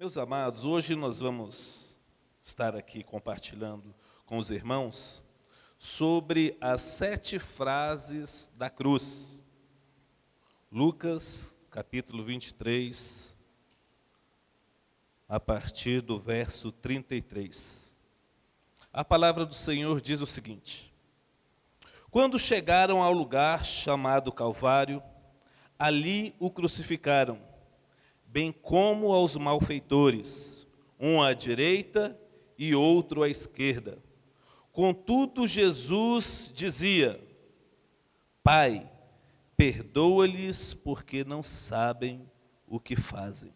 Meus amados, hoje nós vamos estar aqui compartilhando com os irmãos sobre as 7 frases da cruz. Lucas, capítulo 23, a partir do verso 33. A palavra do Senhor diz o seguinte: quando chegaram ao lugar chamado Calvário, ali o crucificaram, bem como aos malfeitores, um à direita e outro à esquerda. Contudo, Jesus dizia: Pai, perdoa-lhes, porque não sabem o que fazem.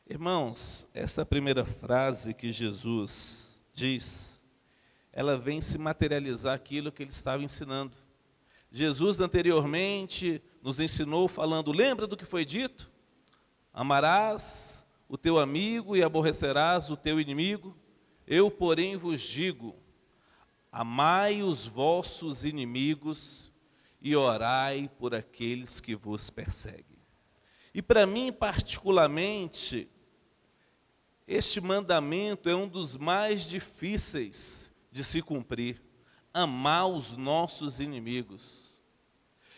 Irmãos, esta primeira frase que Jesus diz, ela vem se materializar aquilo que ele estava ensinando. Jesus anteriormente nos ensinou falando, lembra do que foi dito? Amarás o teu amigo e aborrecerás o teu inimigo. Eu, porém, vos digo, amai os vossos inimigos e orai por aqueles que vos perseguem. E para mim, particularmente, este mandamento é um dos mais difíceis de se cumprir. Amar os nossos inimigos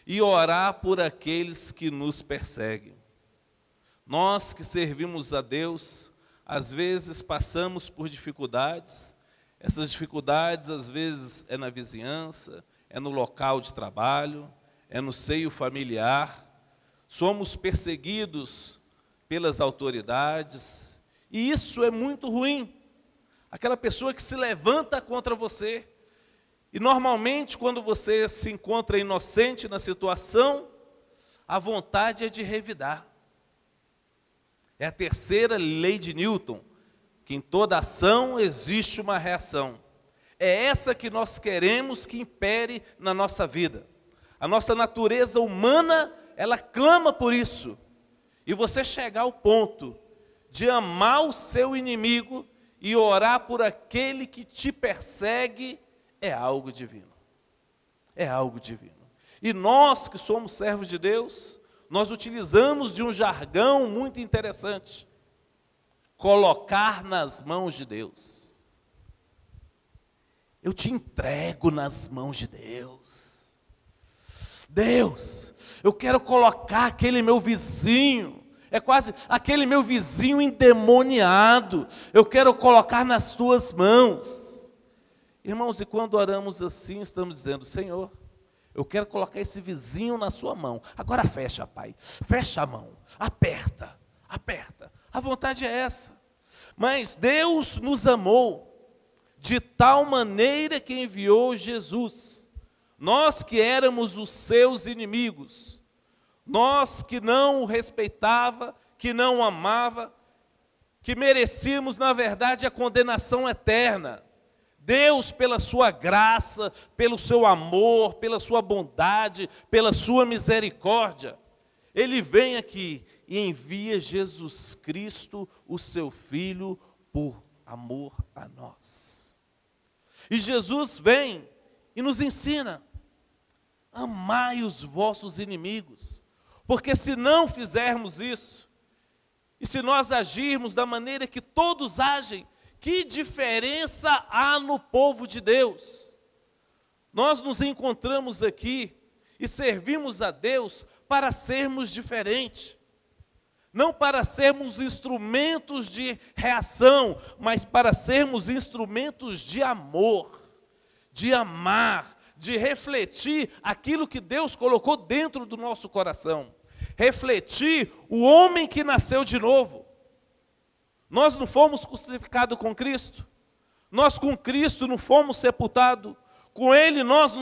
e orar por aqueles que nos perseguem. Nós que servimos a Deus, às vezes passamos por dificuldades. Essas dificuldades, às vezes, é na vizinhança, é no local de trabalho, é no seio familiar. Somos perseguidos pelas autoridades, e isso é muito ruim. Aquela pessoa que se levanta contra você, e normalmente quando você se encontra inocente na situação, a vontade é de revidar. É a terceira lei de Newton, que em toda ação existe uma reação. É essa que nós queremos que impere na nossa vida. A nossa natureza humana, ela clama por isso. E você chegar ao ponto de amar o seu inimigo e orar por aquele que te persegue, é algo divino. É algo divino. E nós que somos servos de Deus, nós utilizamos de um jargão muito interessante. Colocar nas mãos de Deus. Eu te entrego nas mãos de Deus. Deus, eu quero colocar aquele meu vizinho, é quase aquele meu vizinho endemoniado, eu quero colocar nas tuas mãos. Irmãos, e quando oramos assim, estamos dizendo, Senhor, eu quero colocar esse vizinho na sua mão. Agora fecha, Pai. Fecha a mão. Aperta, aperta. A vontade é essa. Mas Deus nos amou de tal maneira que enviou Jesus. Nós que éramos os seus inimigos. Nós que não o respeitava, que não o amava, que merecíamos, na verdade, a condenação eterna. Deus, pela sua graça, pelo seu amor, pela sua bondade, pela sua misericórdia, Ele vem aqui e envia Jesus Cristo, o seu Filho, por amor a nós. E Jesus vem e nos ensina, amai os vossos inimigos, porque se não fizermos isso, e se nós agirmos da maneira que todos agem, que diferença há no povo de Deus? Nós nos encontramos aqui e servimos a Deus para sermos diferentes. Não para sermos instrumentos de reação, mas para sermos instrumentos de amor, de amar, de refletir aquilo que Deus colocou dentro do nosso coração. Refletir o homem que nasceu de novo. Nós não fomos crucificados com Cristo. Nós com Cristo não fomos sepultados. Com Ele nós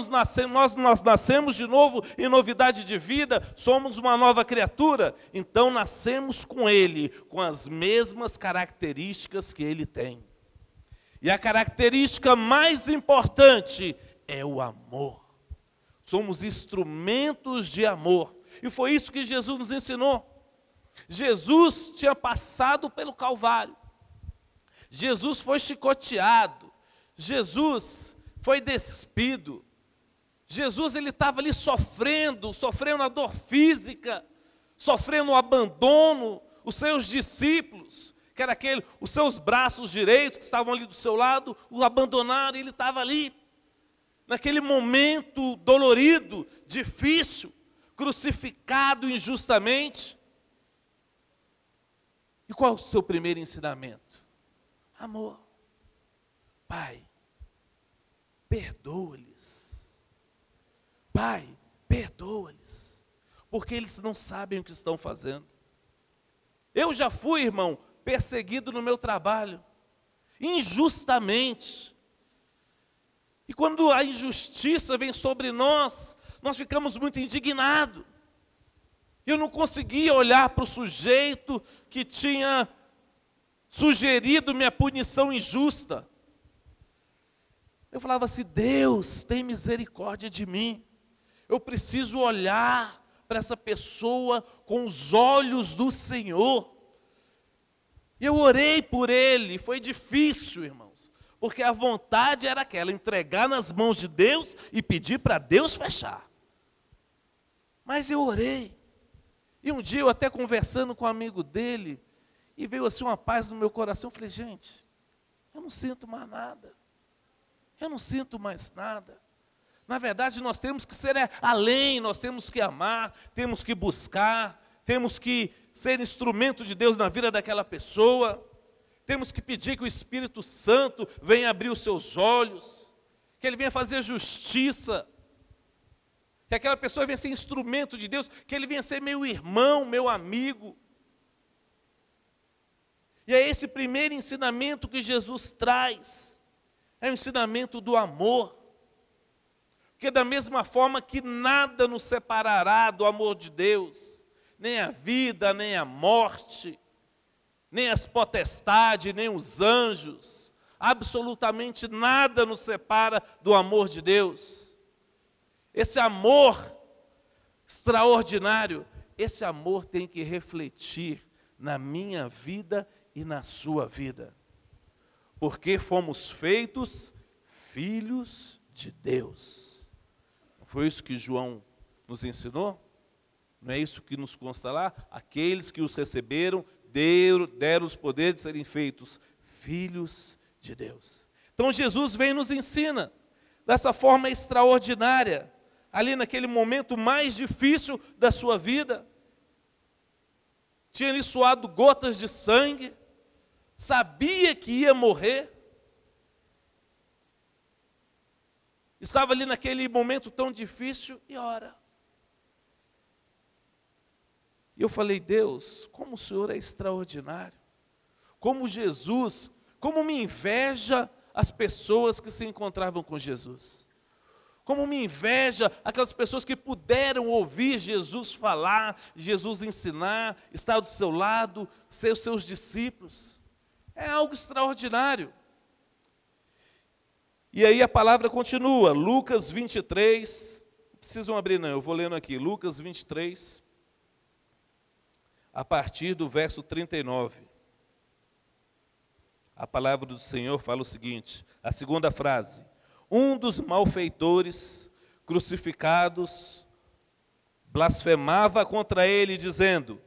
nascemos de novo em novidade de vida. Somos uma nova criatura. Então nascemos com Ele, com as mesmas características que Ele tem. E a característica mais importante é o amor. Somos instrumentos de amor. E foi isso que Jesus nos ensinou. Jesus tinha passado pelo Calvário. Jesus foi chicoteado. Jesus foi despido. Jesus ele estava ali sofrendo a dor física, sofrendo o abandono, os seus discípulos, que era os seus braços direitos que estavam ali do seu lado, o abandonaram, e ele estava ali, naquele momento dolorido, difícil, crucificado injustamente. E qual é o seu primeiro ensinamento? Amor. Pai, perdoa-lhes. Pai, perdoa-lhes, porque eles não sabem o que estão fazendo. Eu já fui, irmão, perseguido no meu trabalho, injustamente. E quando a injustiça vem sobre nós ficamos muito indignados. Eu não conseguia olhar para o sujeito que tinha sugerido minha punição injusta. Eu falava assim: Deus, tem misericórdia de mim. Eu preciso olhar para essa pessoa com os olhos do Senhor. E eu orei por ele, foi difícil, irmãos, porque a vontade era aquela, entregar nas mãos de Deus e pedir para Deus fechar. Mas eu orei. E um dia eu até conversando com um amigo dele, e veio assim uma paz no meu coração, eu falei: gente, eu não sinto mais nada. Eu não sinto mais nada. Na verdade, nós temos que ser além, nós temos que amar, temos que buscar, temos que ser instrumento de Deus na vida daquela pessoa, temos que pedir que o Espírito Santo venha abrir os seus olhos, que Ele venha fazer justiça, que aquela pessoa venha ser instrumento de Deus, que Ele venha ser meu irmão, meu amigo. E é esse primeiro ensinamento que Jesus traz, é o ensinamento do amor. Porque da mesma forma que nada nos separará do amor de Deus, nem a vida, nem a morte, nem as potestades, nem os anjos, absolutamente nada nos separa do amor de Deus. Esse amor extraordinário, esse amor tem que refletir na minha vida e na sua vida. Porque fomos feitos filhos de Deus. Foi isso que João nos ensinou? Não é isso que nos consta lá? Aqueles que os receberam, deram os poderes de serem feitos filhos de Deus. Então Jesus vem e nos ensina, dessa forma extraordinária, ali naquele momento mais difícil da sua vida. Tinha lhe suado gotas de sangue, sabia que ia morrer, estava ali naquele momento tão difícil e ora. E eu falei: Deus, como o Senhor é extraordinário, como Jesus, como me inveja as pessoas que se encontravam com Jesus, como me inveja aquelas pessoas que puderam ouvir Jesus falar, Jesus ensinar, estar do seu lado, ser os seus discípulos. É algo extraordinário. E aí a palavra continua, Lucas 23, não precisam abrir não, eu vou lendo aqui, Lucas 23, a partir do verso 39. A palavra do Senhor fala o seguinte, a segunda frase: um dos malfeitores crucificados blasfemava contra ele, dizendo: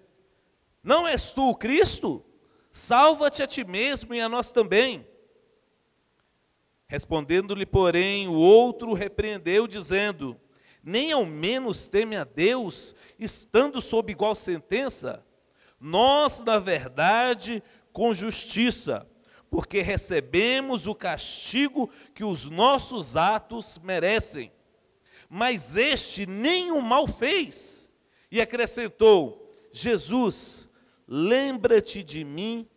não és tu o Cristo? Salva-te a ti mesmo e a nós também. Respondendo-lhe, porém, o outro repreendeu, dizendo: nem ao menos teme a Deus, estando sob igual sentença? Nós, na verdade, com justiça, porque recebemos o castigo que os nossos atos merecem. Mas este nenhum mal fez. E acrescentou: Jesus, lembra-te de mim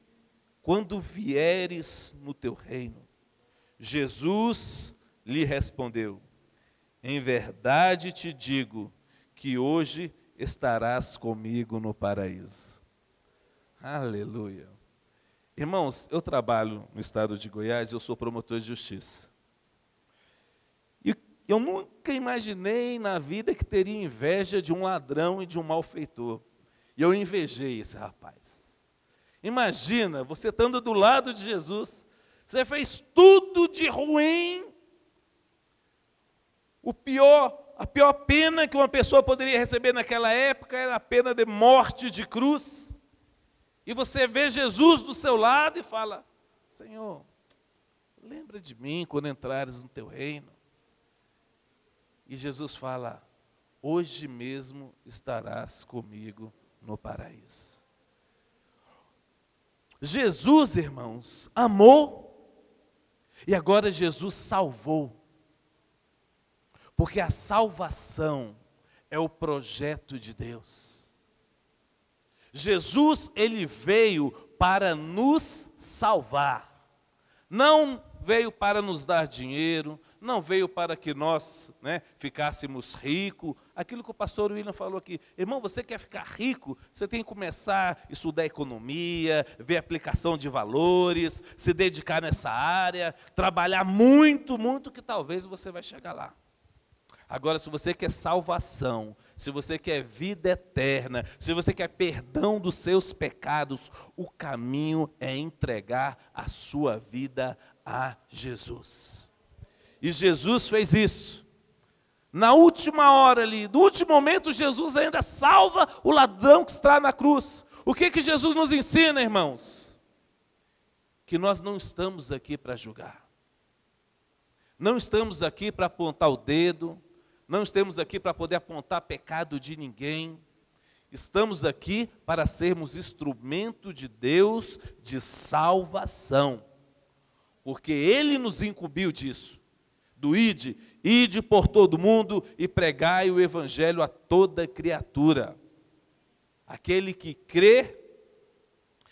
quando vieres no teu reino. Jesus lhe respondeu: em verdade te digo que hoje estarás comigo no paraíso. Aleluia. Irmãos, eu trabalho no estado de Goiás e eu sou promotor de justiça. E eu nunca imaginei na vida que teria inveja de um ladrão e de um malfeitor. E eu invejei esse rapaz. Imagina, você estando do lado de Jesus, você fez tudo de ruim. A pior pena que uma pessoa poderia receber naquela época era a pena de morte de cruz. E você vê Jesus do seu lado e fala: Senhor, lembra de mim quando entrares no teu reino. E Jesus fala: hoje mesmo estarás comigo no paraíso. Jesus, irmãos, amou, e agora Jesus salvou. Porque a salvação é o projeto de Deus. Jesus, ele veio para nos salvar. Não veio para nos dar dinheiro, não veio para que nós ficássemos ricos. Aquilo que o pastor William falou aqui. Irmão, você quer ficar rico? Você tem que começar a estudar economia, ver aplicação de valores, se dedicar nessa área, trabalhar muito, muito, que talvez você vai chegar lá. Agora, se você quer salvação, se você quer vida eterna, se você quer perdão dos seus pecados, o caminho é entregar a sua vida a Jesus. E Jesus fez isso. Na última hora ali, no último momento, Jesus ainda salva o ladrão que está na cruz. O que Jesus nos ensina, irmãos? Que nós não estamos aqui para julgar. Não estamos aqui para apontar o dedo. Não estamos aqui para poder apontar pecado de ninguém. Estamos aqui para sermos instrumento de Deus de salvação. Porque Ele nos incumbiu disso. Do ide por todo mundo e pregai o evangelho a toda criatura. Aquele que crê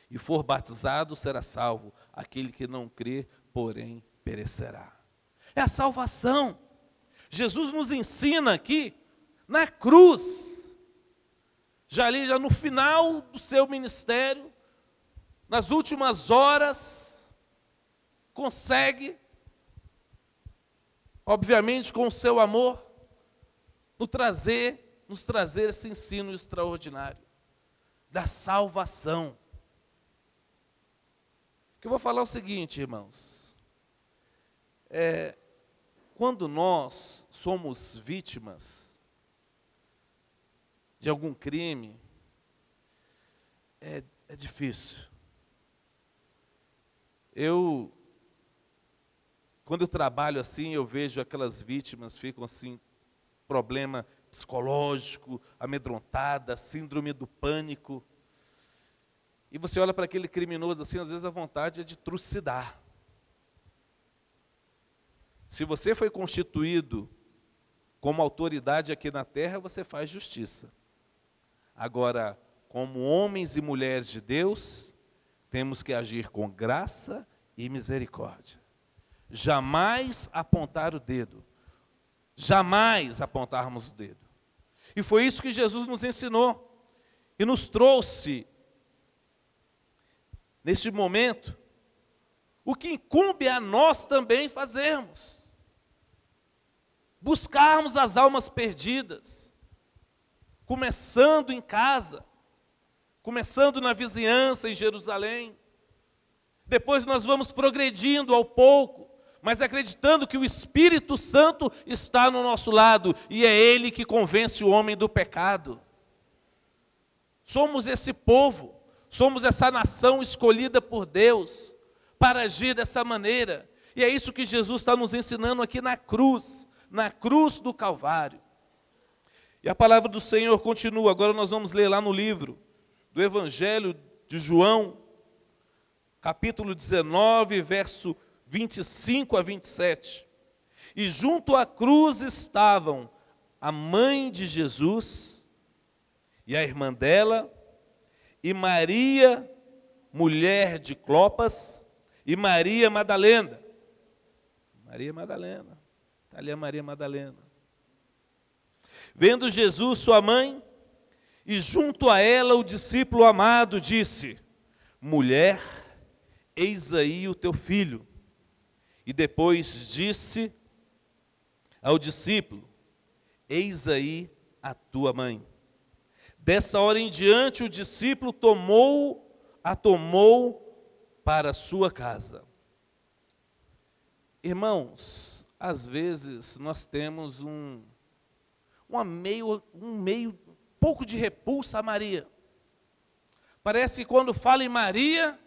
e for batizado será salvo. Aquele que não crê, porém, perecerá. É a salvação. Jesus nos ensina aqui, na cruz, já no final do seu ministério, nas últimas horas, consegue, obviamente com o seu amor, nos trazer esse ensino extraordinário, da salvação. Que eu vou falar o seguinte, irmãos, quando nós somos vítimas de algum crime, é difícil. Quando eu trabalho assim, eu vejo aquelas vítimas, ficam assim, problema psicológico, amedrontada, síndrome do pânico. E você olha para aquele criminoso assim, às vezes a vontade é de trucidar. Se você foi constituído como autoridade aqui na terra, você faz justiça. Agora, como homens e mulheres de Deus, temos que agir com graça e misericórdia. Jamais apontar o dedo. Jamais apontarmos o dedo. E foi isso que Jesus nos ensinou. E nos trouxe, neste momento, o que incumbe a nós também fazermos. Buscarmos as almas perdidas, começando em casa, começando na vizinhança em Jerusalém. Depois nós vamos progredindo ao pouco, mas acreditando que o Espírito Santo está no nosso lado e é Ele que convence o homem do pecado. Somos esse povo, somos essa nação escolhida por Deus para agir dessa maneira. E é isso que Jesus está nos ensinando aqui na cruz do Calvário. E a palavra do Senhor continua. Agora nós vamos ler lá no livro do Evangelho de João, capítulo 19, verso 25 a 27. E junto à cruz estavam a mãe de Jesus e a irmã dela, e Maria, mulher de Clopas, e Maria Madalena. Maria Madalena. Está ali a Maria Madalena. Vendo Jesus sua mãe, e junto a ela o discípulo amado, disse: mulher, eis aí o teu filho. E depois disse ao discípulo: eis aí a tua mãe. Dessa hora em diante o discípulo a tomou para a sua casa. Irmãos, às vezes nós temos um pouco de repulsa a Maria. Parece que quando fala em Maria,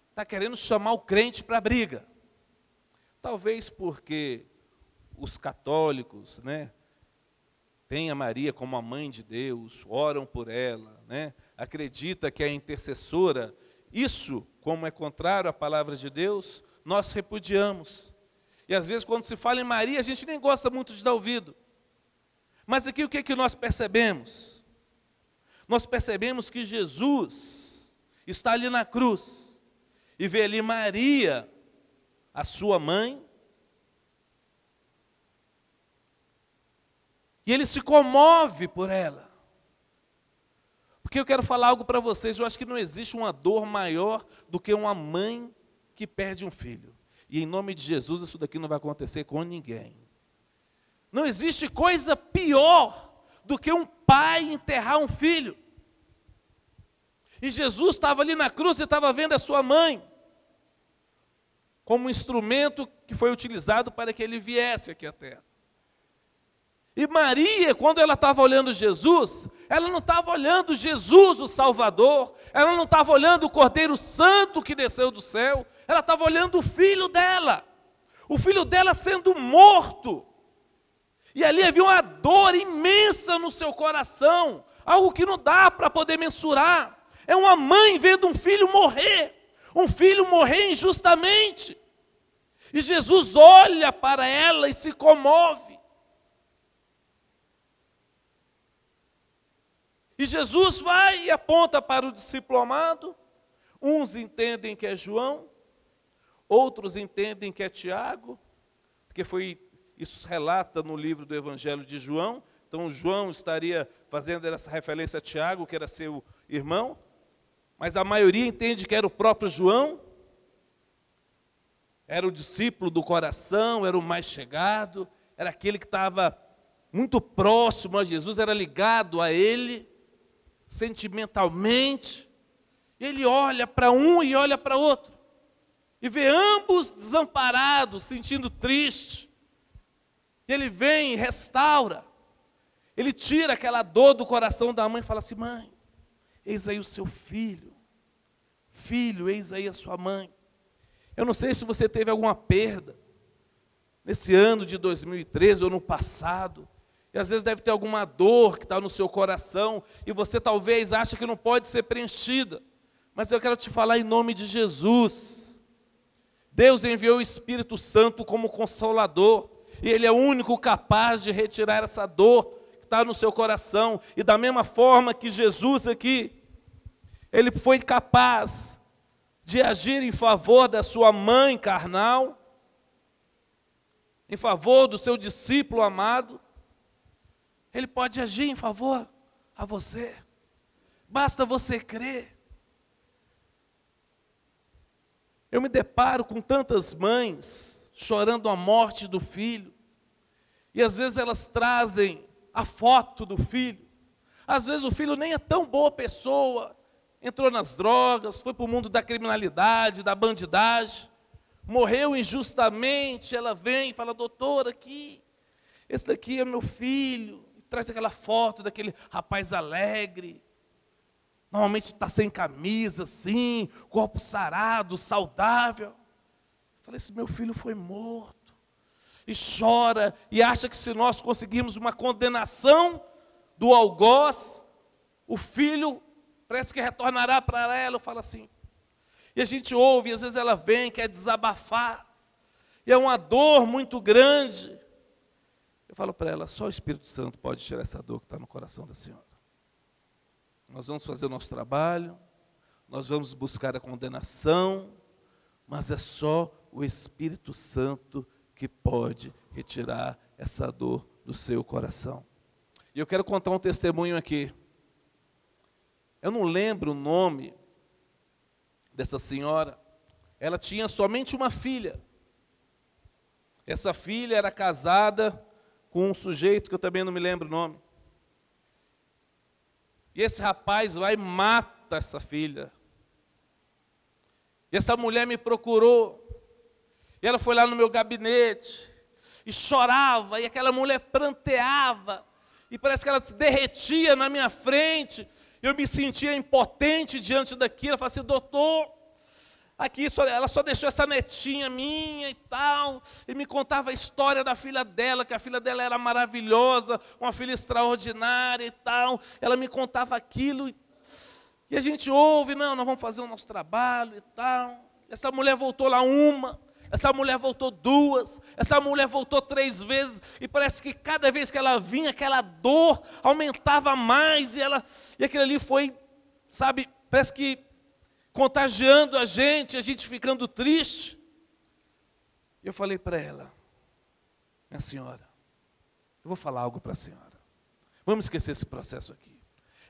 está querendo chamar o crente para a briga. Talvez porque os católicos, né, têm a Maria como a mãe de Deus, oram por ela, né, acredita que é intercessora. Isso, como é contrário à palavra de Deus, nós repudiamos. E às vezes quando se fala em Maria, a gente nem gosta muito de dar ouvido. Mas aqui o que é que nós percebemos? Nós percebemos que Jesus está ali na cruz e vê ali Maria, a sua mãe, e ele se comove por ela. Porque eu quero falar algo para vocês, eu acho que não existe uma dor maior do que uma mãe que perde um filho. E em nome de Jesus isso daqui não vai acontecer com ninguém. Não existe coisa pior do que um pai enterrar um filho. E Jesus estava ali na cruz e estava vendo a sua mãe como um instrumento que foi utilizado para que ele viesse aqui à terra. E Maria, quando ela estava olhando Jesus, ela não estava olhando Jesus, o Salvador, ela não estava olhando o Cordeiro Santo que desceu do céu, ela estava olhando o filho dela sendo morto. E ali havia uma dor imensa no seu coração, algo que não dá para poder mensurar. É uma mãe vendo um filho morrer injustamente. E Jesus olha para ela e se comove. E Jesus vai e aponta para o discípulo amado. Uns entendem que é João, outros entendem que é Tiago, porque isso relata no livro do Evangelho de João. Então João estaria fazendo essa referência a Tiago, que era seu irmão, mas a maioria entende que era o próprio João, era o discípulo do coração, era o mais chegado, era aquele que estava muito próximo a Jesus, era ligado a ele, sentimentalmente. Ele olha para um e olha para outro, e vê ambos desamparados, sentindo triste. Ele vem e restaura, ele tira aquela dor do coração da mãe e fala assim: mãe, eis aí o seu filho, filho, eis aí a sua mãe. Eu não sei se você teve alguma perda nesse ano de 2013 ou no passado, e às vezes deve ter alguma dor que está no seu coração, e você talvez acha que não pode ser preenchida, mas eu quero te falar em nome de Jesus. Deus enviou o Espírito Santo como Consolador, e Ele é o único capaz de retirar essa dor que está no seu coração. E da mesma forma que Jesus aqui, Ele foi capaz de agir em favor da sua mãe carnal, em favor do seu discípulo amado, Ele pode agir em favor a você. Basta você crer. Eu me deparo com tantas mães chorando a morte do filho, e às vezes elas trazem a foto do filho. Às vezes o filho nem é tão boa pessoa, entrou nas drogas, foi para o mundo da criminalidade, da bandidagem, morreu injustamente. Ela vem e fala: doutor, aqui, esse daqui é meu filho, e traz aquela foto daquele rapaz alegre, normalmente está sem camisa, assim, corpo sarado, saudável. Eu falei: esse meu filho foi morto. E chora, e acha que se nós conseguirmos uma condenação do algoz, o filho parece que retornará para ela. Eu falo assim. E a gente ouve, e às vezes ela vem, quer desabafar, e é uma dor muito grande. Eu falo para ela: só o Espírito Santo pode tirar essa dor que está no coração da senhora. Nós vamos fazer o nosso trabalho, nós vamos buscar a condenação, mas é só o Espírito Santo que pode retirar essa dor do seu coração. E eu quero contar um testemunho aqui. Eu não lembro o nome dessa senhora. Ela tinha somente uma filha. Essa filha era casada com um sujeito que eu também não me lembro o nome. E esse rapaz vai e mata essa filha. E essa mulher me procurou. E ela foi lá no meu gabinete e chorava, e aquela mulher pranteava, e parece que ela se derretia na minha frente. Eu me sentia impotente diante daquilo. Eu falei assim, doutor, aqui ela só deixou essa netinha minha e tal, e me contava a história da filha dela, que a filha dela era maravilhosa, uma filha extraordinária e tal. Ela me contava aquilo, e a gente ouve, não, nós vamos fazer o nosso trabalho e tal. Essa mulher voltou lá uma, essa mulher voltou duas, essa mulher voltou 3 vezes, e parece que cada vez que ela vinha, aquela dor aumentava mais, e aquilo ali foi, sabe, parece que contagiando a gente ficando triste. Eu falei para ela, minha senhora, eu vou falar algo para a senhora. Vamos esquecer esse processo aqui.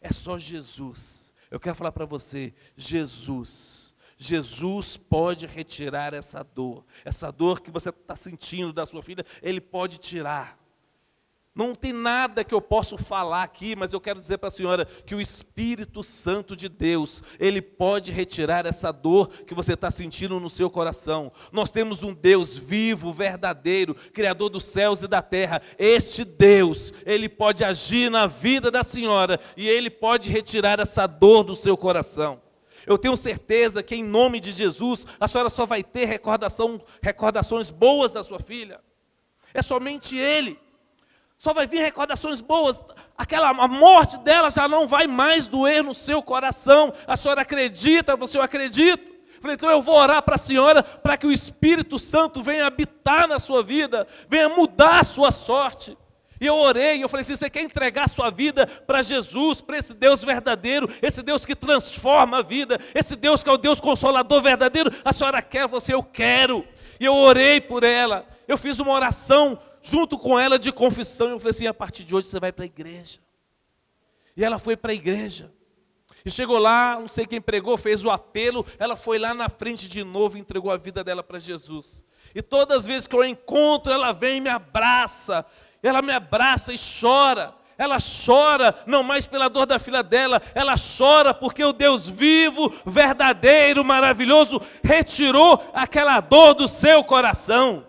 É só Jesus. Eu quero falar para você, Jesus pode retirar essa dor que você está sentindo da sua filha, Ele pode tirar. Não tem nada que eu possa falar aqui, mas eu quero dizer para a senhora que o Espírito Santo de Deus, Ele pode retirar essa dor que você está sentindo no seu coração. Nós temos um Deus vivo, verdadeiro, Criador dos céus e da terra. Este Deus, Ele pode agir na vida da senhora e Ele pode retirar essa dor do seu coração. Eu tenho certeza que em nome de Jesus, a senhora só vai ter recordações boas da sua filha. É somente Ele. Só vai vir recordações boas. A morte dela já não vai mais doer no seu coração. A senhora acredita, você acredita? Falei, então eu vou orar para a senhora, para que o Espírito Santo venha habitar na sua vida, venha mudar a sua sorte. E eu orei, eu falei assim, você quer entregar a sua vida para Jesus, para esse Deus verdadeiro, esse Deus que transforma a vida, esse Deus que é o Deus Consolador verdadeiro, a senhora quer, eu quero. E eu orei por ela, eu fiz uma oração junto com ela de confissão, eu falei assim, a partir de hoje você vai para a igreja. E ela foi para a igreja. E chegou lá, não sei quem pregou, fez o apelo, ela foi lá na frente de novo e entregou a vida dela para Jesus. E todas as vezes que eu encontro, ela vem e me abraça. Ela me abraça e chora. Ela chora, não mais pela dor da filha dela, ela chora porque o Deus vivo, verdadeiro, maravilhoso, retirou aquela dor do seu coração.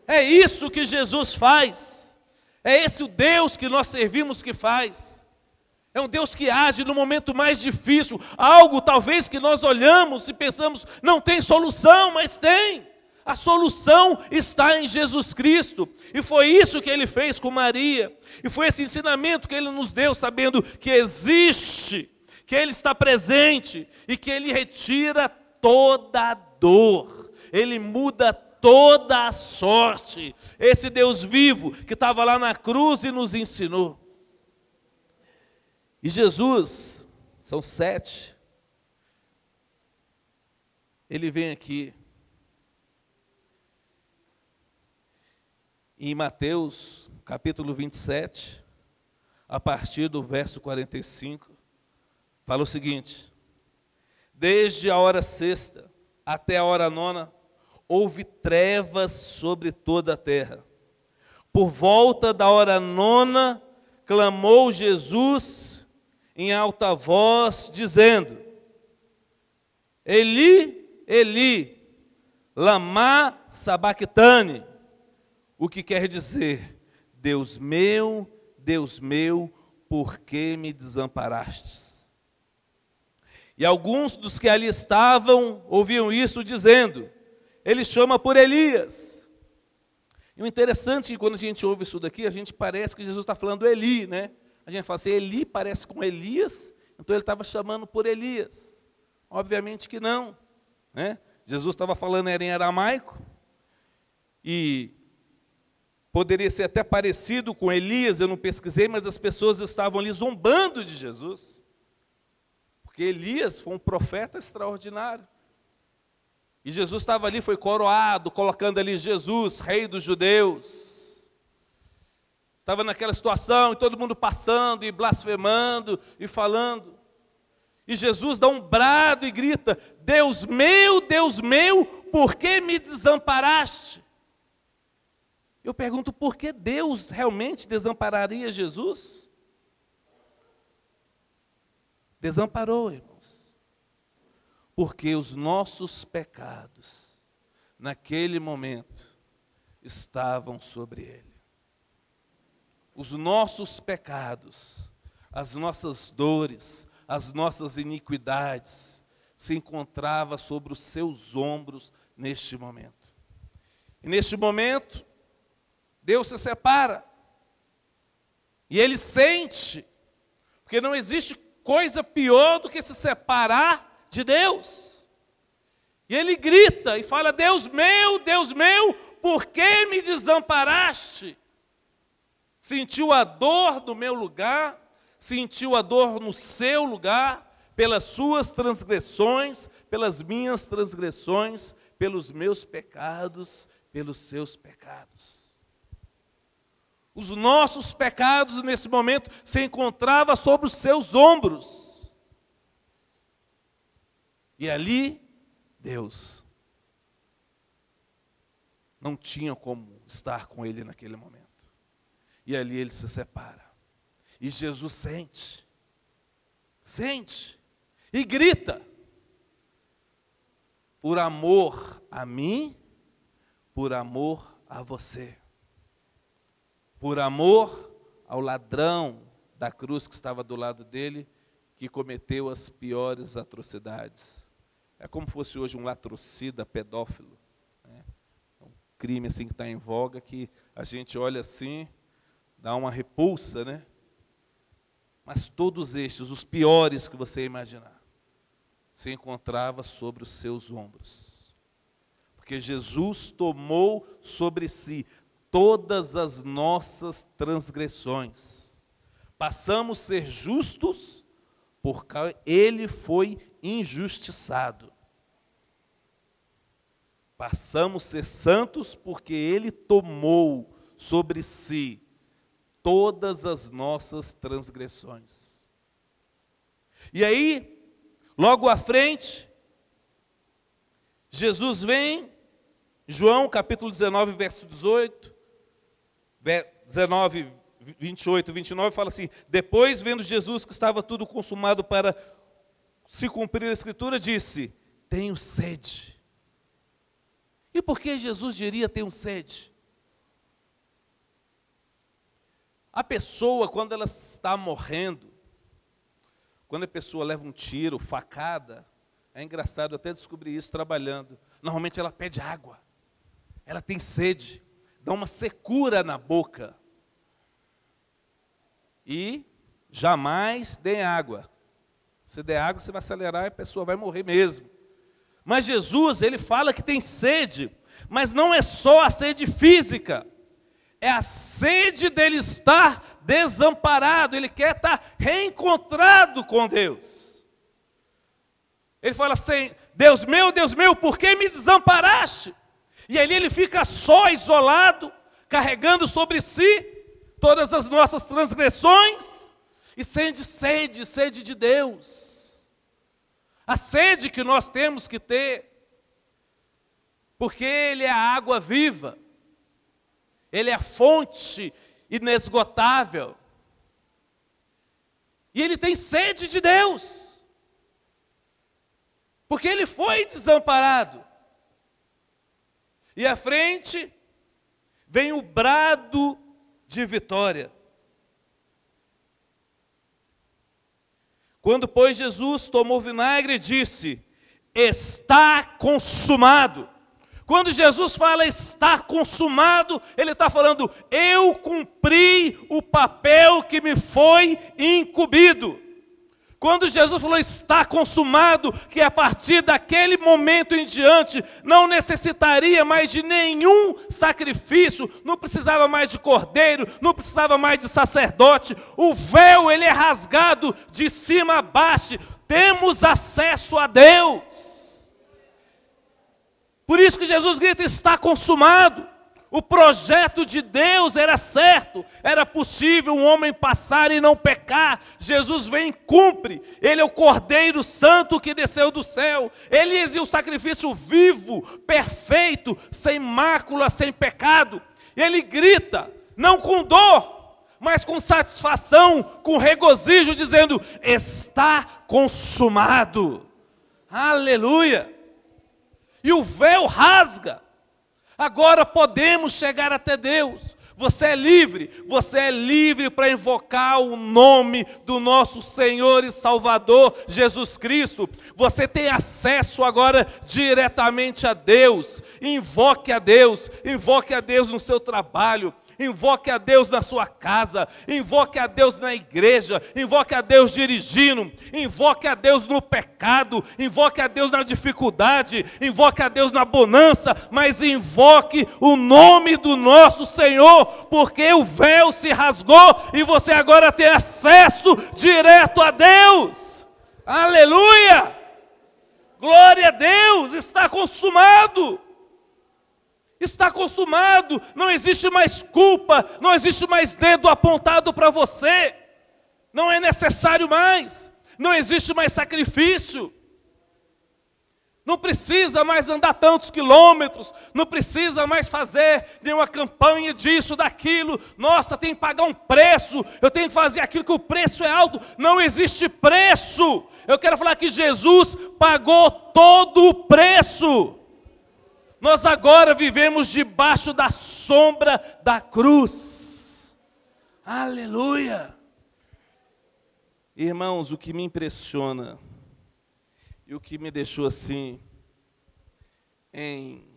É isso que Jesus faz. É esse o Deus que nós servimos que faz. É um Deus que age no momento mais difícil. Algo talvez que nós olhamos e pensamos, não tem solução, mas tem. A solução está em Jesus Cristo. E foi isso que Ele fez com Maria. E foi esse ensinamento que Ele nos deu, sabendo que existe, que Ele está presente e que Ele retira toda a dor. Ele muda toda a sorte. Esse Deus vivo que estava lá na cruz e nos ensinou. E Jesus, são 7, Ele vem aqui. Em Mateus, capítulo 27, a partir do verso 45, fala o seguinte: desde a hora 6ª até a hora 9ª, houve trevas sobre toda a terra. Por volta da hora 9ª, clamou Jesus em alta voz, dizendo: Eli, Eli, lama sabactani. O que quer dizer, Deus meu, por que me desamparastes? E alguns dos que ali estavam ouviam isso dizendo, ele chama por Elias. E o interessante é que quando a gente ouve isso daqui, a gente parece que Jesus está falando Eli, né? A gente fala assim, Eli parece com Elias, então ele estava chamando por Elias. Obviamente que não, né? Jesus estava falando em aramaico, e poderia ser até parecido com Elias, eu não pesquisei, mas as pessoas estavam ali zombando de Jesus. Porque Elias foi um profeta extraordinário. E Jesus estava ali, foi coroado, colocando ali Jesus, rei dos judeus. Estava naquela situação, e todo mundo passando, e blasfemando, e falando. E Jesus dá um brado e grita, Deus meu, por que me desamparaste? Eu pergunto, por que Deus realmente desampararia Jesus? Desamparou, irmãos. Porque os nossos pecados, naquele momento, estavam sobre Ele. Os nossos pecados, as nossas dores, as nossas iniquidades se encontrava sobre os seus ombros neste momento. E neste momento, Deus se separa. E ele sente, porque não existe coisa pior do que se separar de Deus. E ele grita e fala: Deus meu, por que me desamparaste? Sentiu a dor do meu lugar, sentiu a dor no seu lugar, pelas suas transgressões, pelas minhas transgressões, pelos meus pecados, pelos seus pecados. Os nossos pecados nesse momento se encontravam sobre os seus ombros. E ali, Deus não tinha como estar com ele naquele momento. E ali ele se separa. E Jesus sente e grita: por amor a mim, por amor a você. Por amor ao ladrão da cruz que estava do lado dele, que cometeu as piores atrocidades. É como fosse hoje um latrocida pedófilo, né? Um crime assim que está em voga, que a gente olha assim, dá uma repulsa, né? Mas todos estes, os piores que você imaginar, se encontrava sobre os seus ombros. Porque Jesus tomou sobre si todas as nossas transgressões. Passamos a ser justos porque ele foi injustiçado. Passamos a ser santos porque ele tomou sobre si todas as nossas transgressões. E aí, logo à frente, Jesus vem, João capítulo 19, verso 18, 19, 28, 29, fala assim: depois, vendo Jesus que estava tudo consumado para se cumprir a Escritura, disse: tenho sede. E por que Jesus diria tenho sede? A pessoa, quando ela está morrendo, quando a pessoa leva um tiro, facada, é engraçado, eu até descobri isso trabalhando. Normalmente ela pede água, ela tem sede, dá uma secura na boca. E jamais dê água. Se der água, você vai acelerar e a pessoa vai morrer mesmo. Mas Jesus, ele fala que tem sede, mas não é só a sede física. É a sede dele estar desamparado, ele quer estar reencontrado com Deus. Ele fala assim: Deus meu, por que me desamparaste? E ali ele fica só, isolado, carregando sobre si todas as nossas transgressões, e sente sede de Deus. A sede que nós temos que ter, porque ele é a água viva. Ele é a fonte inesgotável. E ele tem sede de Deus. Porque ele foi desamparado. E à frente vem o brado de vitória. Quando, pois, Jesus tomou vinagre, disse: está consumado. Quando Jesus fala está consumado, ele está falando: eu cumpri o papel que me foi incumbido. Quando Jesus falou está consumado, que a partir daquele momento em diante não necessitaria mais de nenhum sacrifício, não precisava mais de cordeiro, não precisava mais de sacerdote, o véu ele é rasgado de cima a baixo, temos acesso a Deus. Por isso que Jesus grita: está consumado. O projeto de Deus era certo, era possível um homem passar e não pecar. Jesus vem e cumpre. Ele é o Cordeiro Santo que desceu do céu. Ele é o sacrifício vivo, perfeito, sem mácula, sem pecado. Ele grita, não com dor, mas com satisfação, com regozijo, dizendo: está consumado. Aleluia! E o véu rasga. Agora podemos chegar até Deus. Você é livre para invocar o nome do nosso Senhor e Salvador Jesus Cristo. Você tem acesso agora diretamente a Deus. Invoque a Deus no seu trabalho. Invoque a Deus na sua casa, invoque a Deus na igreja, invoque a Deus dirigindo, invoque a Deus no pecado, invoque a Deus na dificuldade, invoque a Deus na bonança, mas invoque o nome do nosso Senhor, porque o véu se rasgou e você agora tem acesso direto a Deus. Aleluia! Glória a Deus, está consumado. Está consumado, não existe mais culpa, não existe mais dedo apontado para você, não é necessário mais, não existe mais sacrifício, não precisa mais andar tantos quilômetros, não precisa mais fazer nenhuma campanha disso, daquilo, nossa, tem que pagar um preço, eu tenho que fazer aquilo que o preço é alto, não existe preço, eu quero falar que Jesus pagou todo o preço. Nós agora vivemos debaixo da sombra da cruz. Aleluia! Irmãos, o que me impressiona e o que me deixou assim em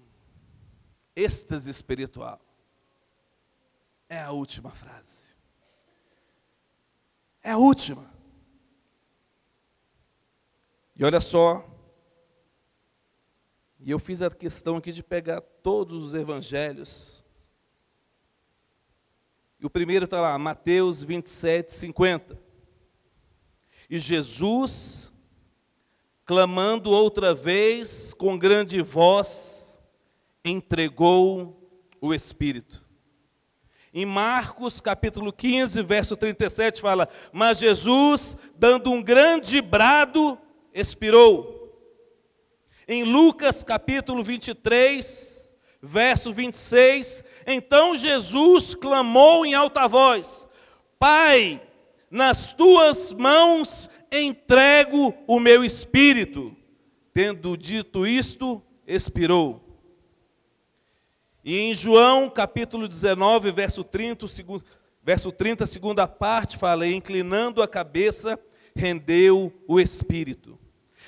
êxtase espiritual é a última frase. É a última. E olha só. E eu fiz a questão aqui de pegar todos os evangelhos. E o primeiro está lá, Mateus 27, 50. E Jesus, clamando outra vez, com grande voz, entregou o Espírito. Em Marcos, capítulo 15, verso 37, fala, mas Jesus, dando um grande brado, expirou. Em Lucas capítulo 23, verso 26, então Jesus clamou em alta voz, Pai, nas tuas mãos entrego o meu espírito. Tendo dito isto, expirou. E em João capítulo 19, verso 30, segunda parte, fala, inclinando a cabeça, rendeu o espírito.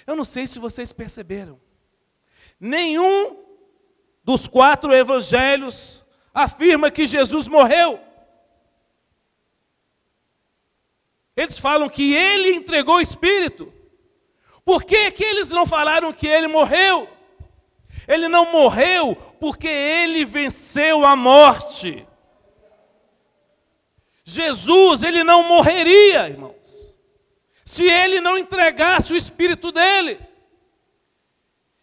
Eu não sei se vocês perceberam. Nenhum dos 4 evangelhos afirma que Jesus morreu. Eles falam que ele entregou o Espírito. Por que que eles não falaram que ele morreu? Ele não morreu porque ele venceu a morte. Jesus, ele não morreria, irmãos, se ele não entregasse o Espírito dele.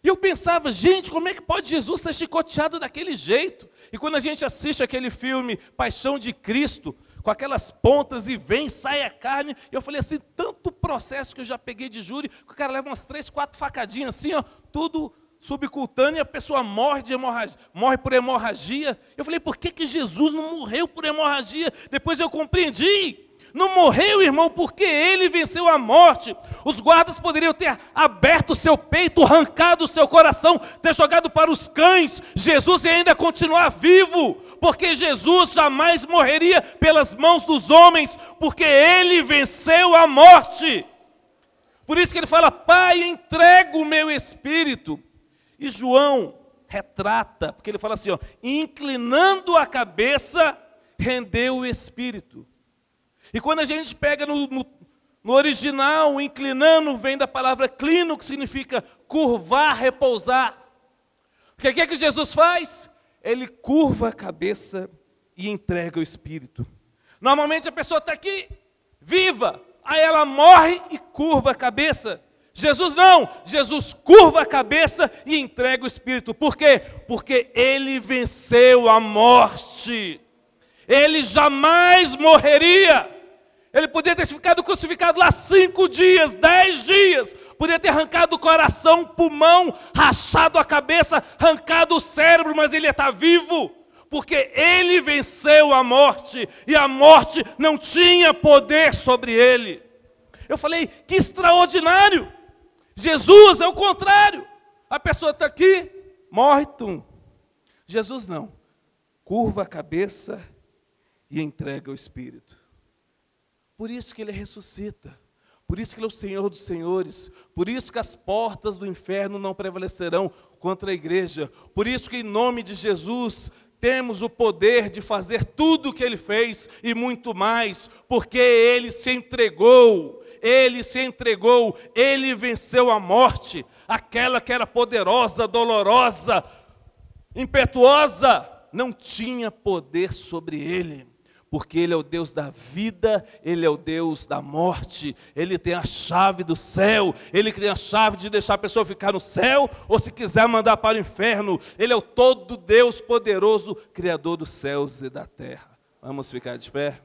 E eu pensava, gente, como é que pode Jesus ser chicoteado daquele jeito? E quando a gente assiste aquele filme Paixão de Cristo, com aquelas pontas e vem, sai a carne, eu falei assim, tanto processo que eu já peguei de júri, que o cara leva umas 3, 4 facadinhas assim, ó, tudo subcutâneo e a pessoa morre de hemorragia, morre por hemorragia. Eu falei, por que que Jesus não morreu por hemorragia? Depois eu compreendi. Não morreu, irmão, porque ele venceu a morte. Os guardas poderiam ter aberto o seu peito, arrancado o seu coração, ter jogado para os cães. Jesus ia ainda continuar vivo, porque Jesus jamais morreria pelas mãos dos homens, porque ele venceu a morte. Por isso que ele fala, Pai, entrego o meu espírito. E João retrata, porque ele fala assim, ó, inclinando a cabeça, rendeu o espírito. E quando a gente pega no original, inclinando, vem da palavra clino, que significa curvar, repousar. O que é que Jesus faz? Ele curva a cabeça e entrega o espírito. Normalmente a pessoa está aqui, viva, aí ela morre e curva a cabeça. Jesus não, Jesus curva a cabeça e entrega o espírito. Por quê? Porque ele venceu a morte. Ele jamais morreria. Ele podia ter ficado crucificado lá 5 dias, 10 dias. Podia ter arrancado o coração, pulmão, rachado a cabeça, arrancado o cérebro, mas ele está vivo. Porque ele venceu a morte e a morte não tinha poder sobre ele. Eu falei, que extraordinário. Jesus é o contrário. A pessoa está aqui, morre, tum. Jesus não. Curva a cabeça e entrega o Espírito. Por isso que Ele ressuscita. Por isso que Ele é o Senhor dos senhores. Por isso que as portas do inferno não prevalecerão contra a igreja. Por isso que em nome de Jesus temos o poder de fazer tudo o que Ele fez e muito mais. Porque Ele se entregou. Ele se entregou. Ele venceu a morte. Aquela que era poderosa, dolorosa, impetuosa, não tinha poder sobre Ele. Porque Ele é o Deus da vida, Ele é o Deus da morte, Ele tem a chave do céu, Ele tem a chave de deixar a pessoa ficar no céu, ou se quiser mandar para o inferno. Ele é o todo Deus poderoso, Criador dos céus e da terra. Vamos ficar de pé?